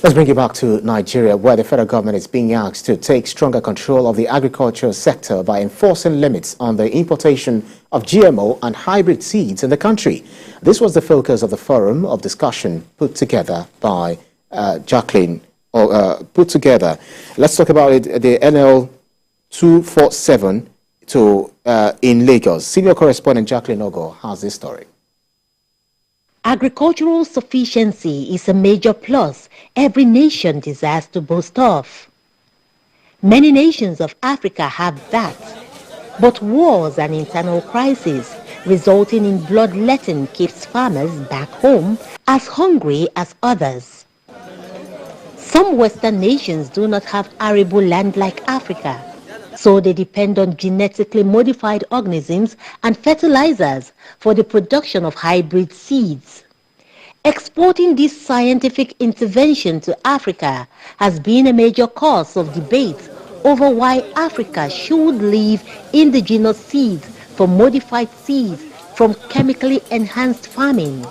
Let's bring you back to Nigeria, where the federal government is being asked to take stronger control of the agricultural sector by enforcing limits on the importation of GMO and hybrid seeds in the country. This was the focus of the forum of discussion put together by Jacqueline. Let's talk about it. The NL 247 in Lagos. Senior correspondent Jacqueline Ogo has this story. Agricultural sufficiency is a major plus every nation desires to boast of. Many nations of Africa have that, but wars and internal crises resulting in bloodletting keeps farmers back home as hungry as others. Some Western nations do not have arable land like Africa, so they depend on genetically modified organisms and fertilizers for the production of hybrid seeds. Exporting this scientific intervention to Africa has been a major cause of debate over why Africa should leave indigenous seeds for modified seeds from chemically enhanced farming.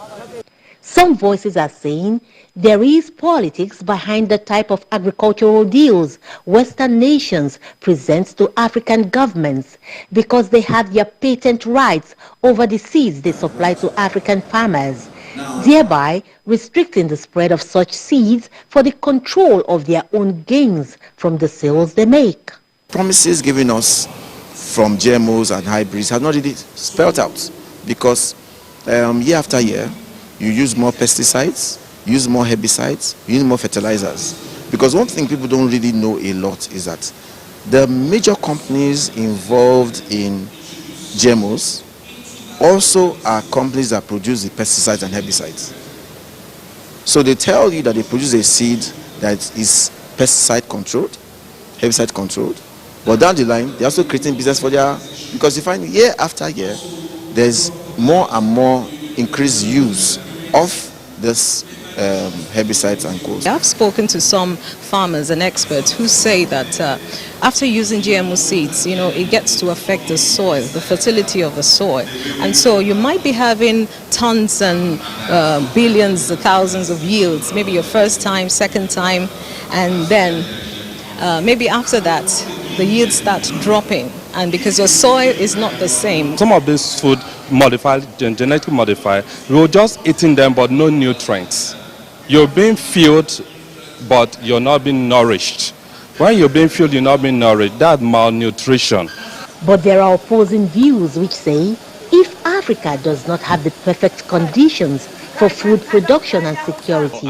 Some voices are saying there is politics behind the type of agricultural deals Western nations present to African governments because they have their patent rights over the seeds they supply to African farmers, thereby restricting the spread of such seeds for the control of their own gains from the sales they make. Promises given us from GMOs and hybrids have not really spelled out because year after year, you use more pesticides, use more herbicides, use more fertilizers. Because one thing people don't really know a lot is that the major companies involved in GMOs also are companies that produce the pesticides and herbicides. So they tell you that they produce a seed that is pesticide controlled, herbicide controlled, but down the line, they're also creating business for their, because you find year after year, there's more and more increased use of this herbicides and co. I've spoken to some farmers and experts who say that after using GMO seeds, it gets to affect the soil, the fertility of the soil. And so you might be having tons and billions, thousands of yields, maybe your first time, second time, and then maybe after that, the yields start dropping. And because your soil is not the same. Some of this food modified, genetically modified, you're just eating them but no nutrients. You're being fueled but you're not being nourished. When you're being fueled, you're not being nourished. That's malnutrition. But there are opposing views which say if Africa does not have the perfect conditions for food production and security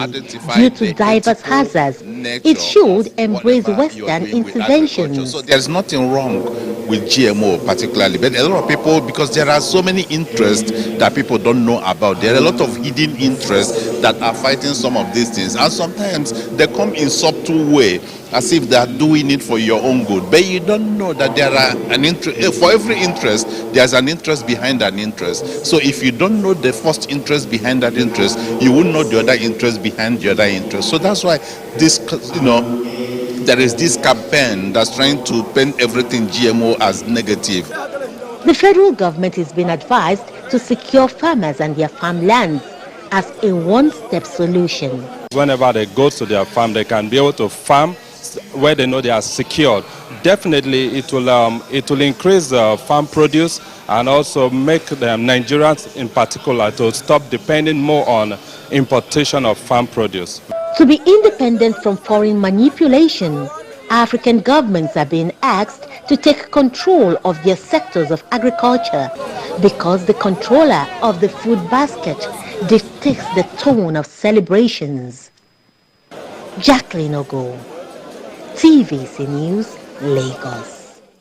due to diverse hazards, it should embrace Western interventions. So there's nothing wrong with GMO particularly, but a lot of people, because there are so many interests that people don't know about, there are a lot of hidden interests that are fighting some of these things, and sometimes they come in subtle way as if they are doing it for your own good, but you don't know that there are an interest. For every interest, there's an interest behind an interest. So if you don't know the first interest behind that interest, you won't know the other interest behind the other interest. So that's why this, there is this campaign that's trying to paint everything GMO as negative. The federal government is being advised to secure farmers and their farmlands as a one-step solution. Whenever they go to their farm, they can be able to farm where they know they are secured. Definitely it will increase farm produce and also make the Nigerians in particular to stop depending more on importation of farm produce. To be independent from foreign manipulation, African governments are being asked to take control of their sectors of agriculture because the controller of the food basket dictates the tone of celebrations. Jacqueline Ogo, TVC News, Lagos.